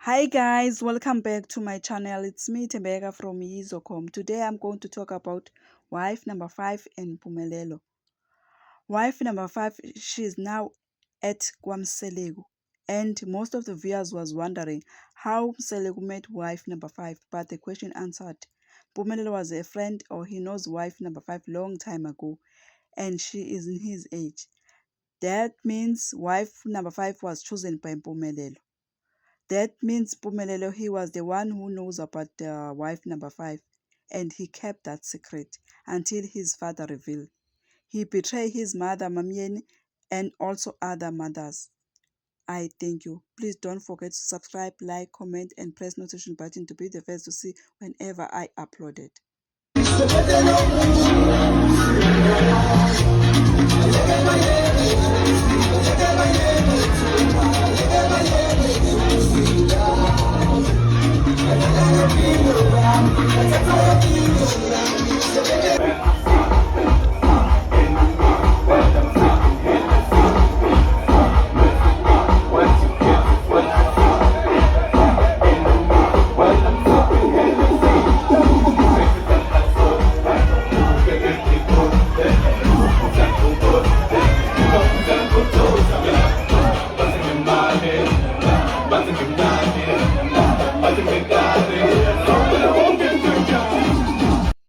Hi guys, welcome back to my channel. It's me Tembeka from Yizocom. Today I'm going to talk about wife number 5 and Pumelelo. Wife number 5, she is now at KwaMselegu, and most of the viewers was wondering how Mselegu met wife number 5, but the question answered. Pumelelo was a friend, or he knows wife number 5 long time ago, and she is in his age. That means wife number 5 was chosen by Pumelelo. That means Pumelelo, he was the one who knows about wife number 5, and he kept that secret until his father revealed. He betrayed his mother, Mamieni, and also other mothers. I thank you. Please don't forget to subscribe, like, comment, and press notification button to be the first to see whenever I upload it.